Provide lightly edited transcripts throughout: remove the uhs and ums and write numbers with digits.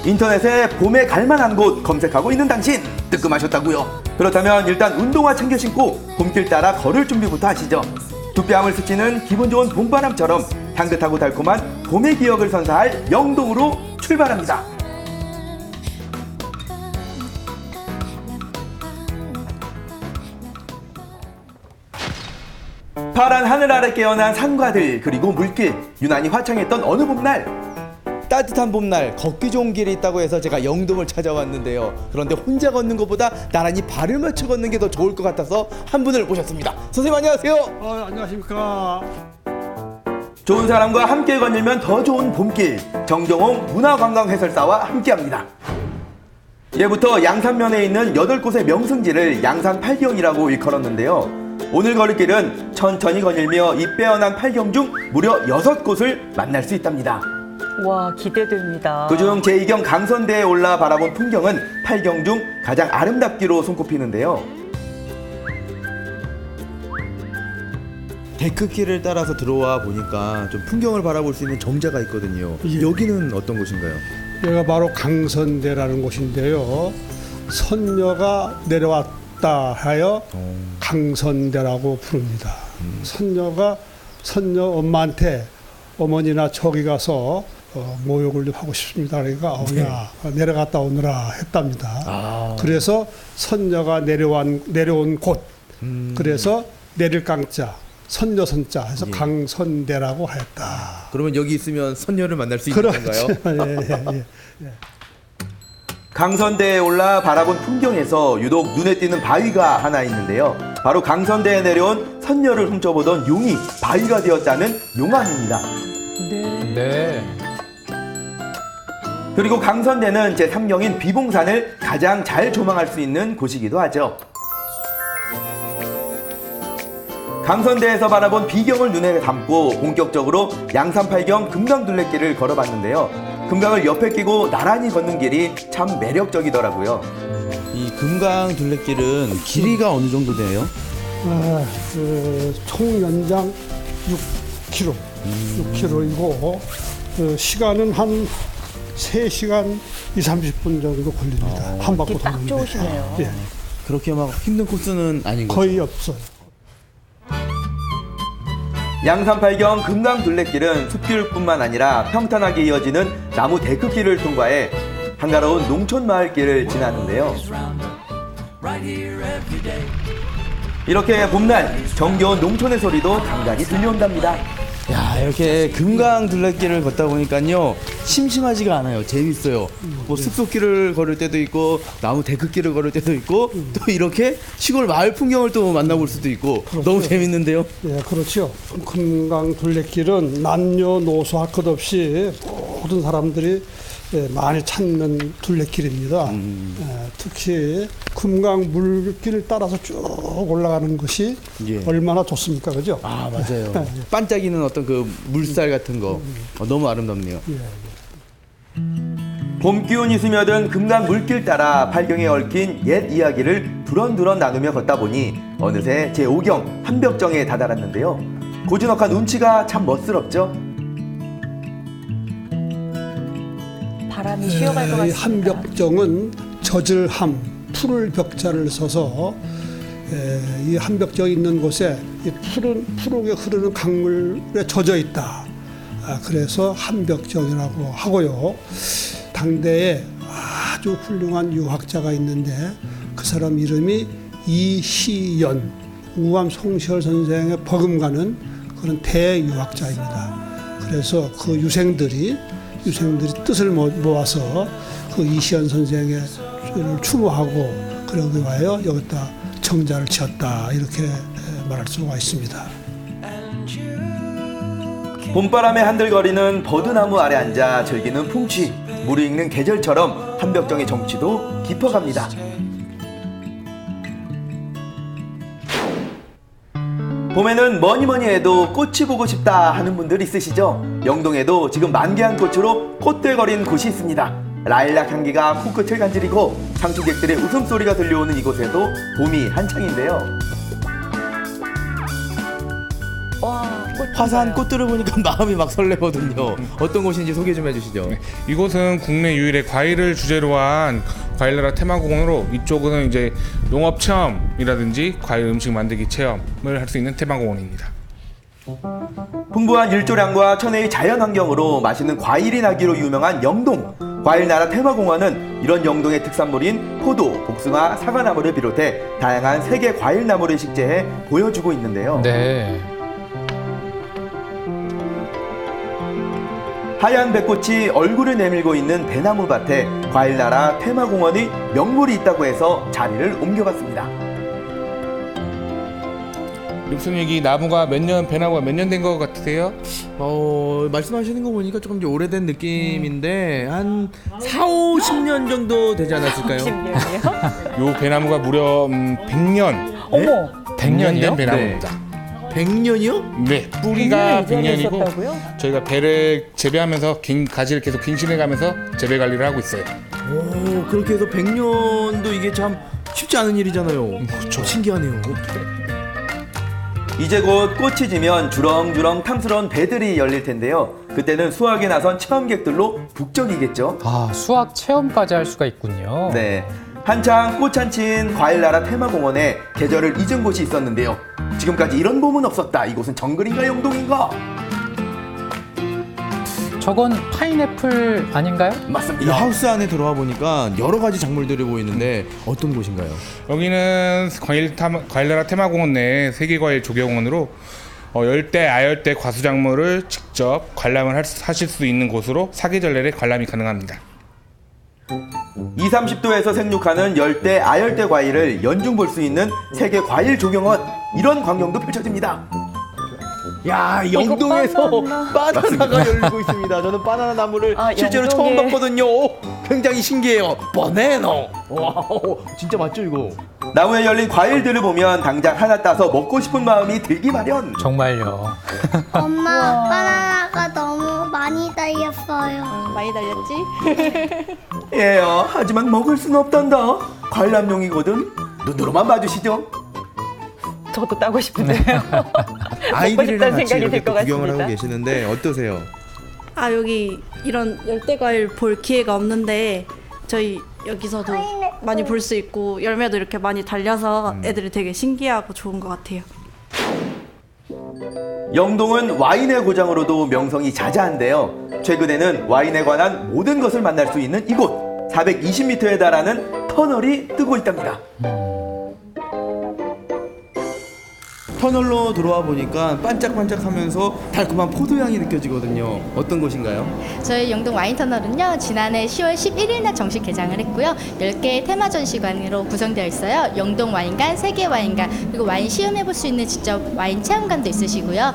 인터넷에 봄에 갈만한 곳 검색하고 있는 당신 뜨끔하셨다고요? 그렇다면 일단 운동화 챙겨 신고 봄길 따라 걸을 준비부터 하시죠. 두 뺨을 스치는 기분 좋은 봄바람처럼 향긋하고 달콤한 봄의 기억을 선사할 영동으로 출발합니다. 파란 하늘 아래 깨어난 산과들 그리고 물길 유난히 화창했던 어느 봄날 따뜻한 봄날 걷기 좋은 길이 있다고 해서 제가 영동을 찾아왔는데요. 그런데 혼자 걷는 것보다 나란히 발을 맞춰 걷는 게 더 좋을 것 같아서 한 분을 모셨습니다. 선생님 안녕하세요. 안녕하십니까. 좋은 사람과 함께 거닐면 더 좋은 봄길 정정홍 문화관광해설사와 함께합니다. 예부터 양산면에 있는 8곳의 명승지를 양산 팔경이라고 일컬었는데요. 오늘 걸을 길은 천천히 거닐며 이 빼어난 팔경 중 무려 6곳을 만날 수 있답니다. 와, 기대됩니다. 그중 제2경 강선대에 올라 바라본 풍경은 팔경 중 가장 아름답기로 손꼽히는데요. 데크길을 따라서 들어와 보니까 좀 풍경을 바라볼 수 있는 정자가 있거든요. 예. 여기는 어떤 곳인가요? 여기가 바로 강선대라는 곳인데요. 선녀가 내려왔다 하여 강선대라고 부릅니다. 선녀 엄마한테 어머니나 저기 가서 모욕을 좀 하고 싶습니다. 그러니까 야 내려갔다 오느라 했답니다. 그래서 선녀가 내려온 곳 그래서 내릴 강자 선녀 선자 해서 예. 강선대라고 하였다. 그러면 여기 있으면 선녀를 만날 수 있는 건가요? 예. 강선대에 올라 바라본 풍경에서 유독 눈에 띄는 바위가 하나 있는데요. 바로 강선대에 내려온 선녀를 훔쳐보던 용이 바위가 되었다는 용암입니다. 네. 그리고 강선대는 제3경인 비봉산을 가장 잘 조망할 수 있는 곳이기도 하죠. 강선대에서 바라본 비경을 눈에 담고 본격적으로 양산팔경 금강둘레길을 걸어봤는데요. 금강을 옆에 끼고 나란히 걷는 길이 참 매력적이더라고요. 이 금강 둘레길은 길이가 어느 정도 돼요? 총 연장 6km이고 시간은 한 3시간 30분 정도 걸립니다. 한 바퀴 딱 도는데. 좋으시네요. 예, 그렇게 막 힘든 코스는 아닌 거죠? 거의 없어요. 양산팔경 금강둘레길은 숲길뿐만 아니라 평탄하게 이어지는 나무 데크길을 통과해 한가로운 농촌 마을길을 지나는데요. 이렇게 봄날 정겨운 농촌의 소리도 간간히 들려온답니다. 야, 이렇게 금강 둘레길을 걷다 보니까요 심심하지가 않아요. 재밌어요. 뭐 숲속길을 걸을 때도 있고 나무 데크길을 걸을 때도 있고 또 이렇게 시골 마을 풍경을 또 만나볼 수도 있고 너무 재밌는데요. 예, 그렇죠. 금강 둘레길은 남녀노소 할 것 없이 모든 사람들이 많이 찾는 둘레길입니다. 특히 금강 물길을 따라서 쭉 올라가는 것이 예. 얼마나 좋습니까, 그죠? 아, 맞아요. 반짝이는 어떤 그 물살 같은 거 너무 아름답네요. 봄 기운이 스며든 금강 물길 따라 팔경에 얽힌 옛 이야기를 두런두런 나누며 걷다 보니 어느새 제5경 한벽정에 다다랐는데요. 고즈넉한 운치가 참 멋스럽죠. 바람이 쉬어갈 것 이 같습니다. 한벽정은 젖을함, 푸를 벽자를 서서 이 한벽정이 있는 곳에 이 푸르게 흐르는 강물에 젖어 있다. 그래서 한벽정이라고 하고요. 당대에 아주 훌륭한 유학자가 있는데 그 사람 이름이 이시연, 우암 송시열 선생의 버금가는 그런 대유학자입니다. 그래서 그 유생들이 뜻을 모아서 그 이시연 선생의 추모하고 그러기 위하여 여기다 정자를 지었다 이렇게 말할 수가 있습니다. 봄바람에 한들거리는 버드나무 아래 앉아 즐기는 풍취, 무르익는 계절처럼 한벽정의 정취도 깊어갑니다. 봄에는 뭐니뭐니 해도 꽃이 보고 싶다 하는 분들 있으시죠? 영동에도 지금 만개한 꽃으로 꽃들거린 곳이 있습니다. 라일락 향기가 코끝을 간지리고 상주객들의 웃음소리가 들려오는 이곳에도 봄이 한창인데요. 와, 꽃이 화사한 꽃들을 보니까 마음이 막 설레거든요. 어떤 곳인지 소개 좀 해주시죠. 이곳은 국내 유일의 과일을 주제로 한 과일나라 테마공원으로 이쪽은 이제 농업 체험이라든지 과일 음식 만들기 체험을 할 수 있는 테마공원입니다. 풍부한 일조량과 천혜의 자연 환경으로 맛있는 과일이 나기로 유명한 영동. 과일나라 테마공원은 이런 영동의 특산물인 포도, 복숭아, 사과나무를 비롯해 다양한 세계 과일나무를 식재해 보여주고 있는데요. 네. 하얀 배꽃이 얼굴을 내밀고 있는 배나무 밭에 과일나라 테마공원의 명물이 있다고 해서 자리를 옮겨봤습니다. 립슨 여기 나무가 배나무가 몇 년 된 것 같으세요? 말씀하시는 거 보니까 조금 이제 오래된 느낌인데 한 4, 50년 정도 되지 않았을까요? 10년이요? 요 배나무가 무려 100년 어머, 100년이요? 된 배나무입니다. 100년이요? 네, 뿌리가 100년이고 있었다고요? 저희가 배를 재배하면서 가지를 계속 갱신해가면서 재배 관리를 하고 있어요. 오, 그렇게 해서 100년도 이게 참 쉽지 않은 일이잖아요. 그렇죠. 신기하네요. 이제 곧 꽃이 지면 주렁주렁 탐스러운 배들이 열릴 텐데요. 그때는 수확에 나선 체험객들로 북적이겠죠. 아, 수학 체험까지 할 수가 있군요. 네, 한창 꽃잔치인 과일나라 테마공원에 계절을 잊은 곳이 있었는데요. 지금까지 이런 봄은 없었다. 이곳은 정글인가 영동인가? 저건 파인애플 아닌가요? 이 맞습니다. 하우스 안에 들어와 보니까 여러 가지 작물들이 보이는데 어떤 곳인가요? 여기는 과일나라 테마공원 내 세계과일 조경원으로 열대, 아열대 과수작물을 직접 관람을 하실 수 있는 곳으로 사계절 내내 관람이 가능합니다. 20, 30도에서 생육하는 열대, 아열대 과일을 연중 볼 수 있는 세계 과일 조경원. 이런 광경도 펼쳐집니다. 야, 영동에서 바나나가 열리고 있습니다. 저는 바나나 나무를 실제로 처음 영동에. 봤거든요. 굉장히 신기해요. 바나나. 와우, 진짜 맞죠 이거? 나무에 열린 과일들을 보면 당장 하나 따서 먹고 싶은 마음이 들기 마련. 정말요. 엄마, 바나나가 너무 많이 달렸어요. 많이 달렸지? 예요. 하지만 먹을 순 없단다. 관람용이거든. 눈으로만 봐주시죠. 저도 따고 싶은데요. 아이들이랑 같이 생각이 이렇게 들 것 또 구경을 같습니다. 하고 계시는데 어떠세요? 아, 여기 이런 열대과일 볼 기회가 없는데 저희 여기서도 많이 볼 수 있고 열매도 이렇게 많이 달려서 애들이 되게 신기하고 좋은 것 같아요. 영동은 와인의 고장으로도 명성이 자자한데요. 최근에는 와인에 관한 모든 것을 만날 수 있는 이곳 420m에 달하는 터널이 뜨고 있답니다. 터널로 들어와 보니까 반짝반짝하면서 달콤한 포도향이 느껴지거든요. 어떤 곳인가요? 저희 영동 와인터널은요, 지난해 10월 11일 날 정식 개장을 했고요. 10개의 테마 전시관으로 구성되어 있어요. 영동 와인관, 세계 와인관, 그리고 와인 시음해볼 수 있는 직접 와인 체험관도 있으시고요.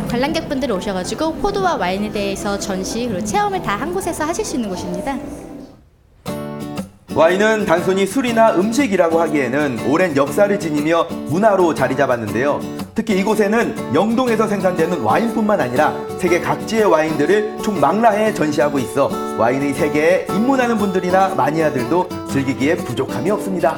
관람객분들이 오셔가지고 포도와 와인에 대해서 전시, 그리고 체험을 다 한 곳에서 하실 수 있는 곳입니다. 와인은 단순히 술이나 음식이라고 하기에는 오랜 역사를 지니며 문화로 자리 잡았는데요. 특히 이곳에는 영동에서 생산되는 와인뿐만 아니라 세계 각지의 와인들을 총망라해 전시하고 있어 와인의 세계에 입문하는 분들이나 마니아들도 즐기기에 부족함이 없습니다.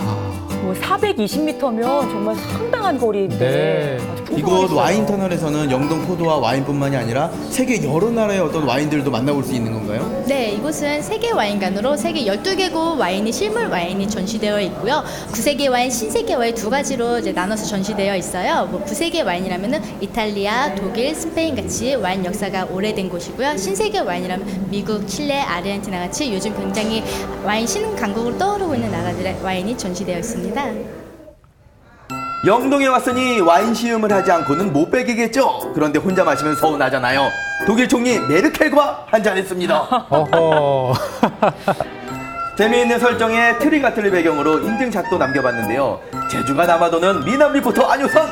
뭐 420m면 정말 상당한 거리인데. 네. 아주 이곳 풍성하겠어요. 와인 터널에서는 영동 포도와 와인뿐만이 아니라 세계 여러 나라의 어떤 와인들도 만나볼 수 있는 건가요? 네, 이곳은 세계 와인관으로 세계 12개국 와인이 실물 와인이 전시되어 있고요. 구세계 와인, 신세계 와인 두 가지로 이제 나눠서 전시되어 있어요. 뭐 구세계 와인이라면은 이탈리아, 독일, 스페인 같이 와인 역사가 오래된 곳이고요. 신세계 와인이라면 미국, 칠레, 아르헨티나 같이 요즘 굉장히 와인 신강국으로 떠오르고 있는 나라들의 와인이 전시되어 있습니다. 영동에 왔으니 와인 시음을 하지 않고는 못 빼기겠죠. 그런데 혼자 마시면 서운하잖아요. 독일 총리 메르켈과 한잔했습니다. 어허. 재미있는 설정에 트리가트를 배경으로 인증샷도 남겨봤는데요. 제주가 남아도는 미남 리포터 안효선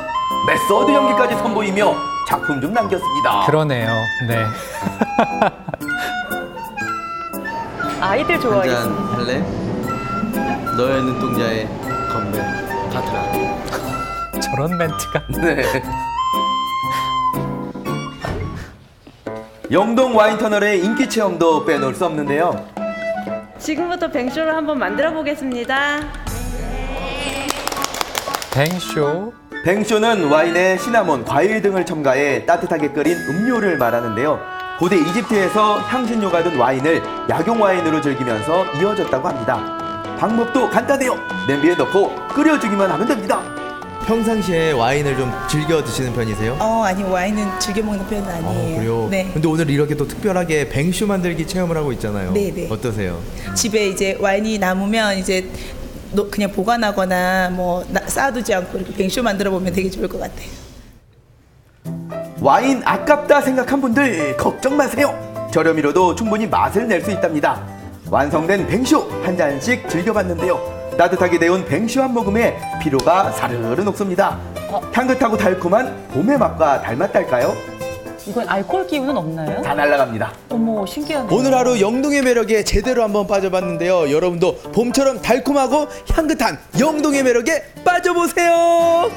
메소드 연기까지 선보이며 작품 좀 남겼습니다. 그러네요. 네. 아이들 좋아하겠습니다. 할래? 너의 눈동자에 건배 같으라. 저런 멘트가. 네. 영동 와인터널의 인기 체험도 빼놓을 수 없는데요. 지금부터 뱅쇼를 한번 만들어 보겠습니다. 뱅쇼. 뱅쇼는 와인에 시나몬, 과일 등을 첨가해 따뜻하게 끓인 음료를 말하는데요. 고대 이집트에서 향신료가 든 와인을 약용 와인으로 즐기면서 이어졌다고 합니다. 방법도 간단해요. 냄비에 넣고 끓여주기만 하면 됩니다. 평상시에 와인을 좀 즐겨 드시는 편이세요? 아니 와인은 즐겨 먹는 편은 아니에요. 그래요? 네. 근데 오늘 이렇게 또 특별하게 뱅쇼 만들기 체험을 하고 있잖아요. 네네. 어떠세요? 집에 이제 와인이 남으면 이제 그냥 보관하거나 뭐 쌓아두지 않고 이렇게 뱅쇼 만들어 보면 되게 좋을 것 같아요. 와인 아깝다 생각한 분들 걱정 마세요. 저렴이로도 충분히 맛을 낼 수 있답니다. 완성된 뱅쇼 한 잔씩 즐겨봤는데요. 따뜻하게 데운 뱅쇼 한 모금에 피로가 사르르 녹습니다. 향긋하고 달콤한 봄의 맛과 닮았달까요? 이건 알코올 기운은 없나요? 다 날아갑니다. 어머, 신기하네요. 오늘 하루 영동의 매력에 제대로 한번 빠져봤는데요. 여러분도 봄처럼 달콤하고 향긋한 영동의 매력에 빠져보세요.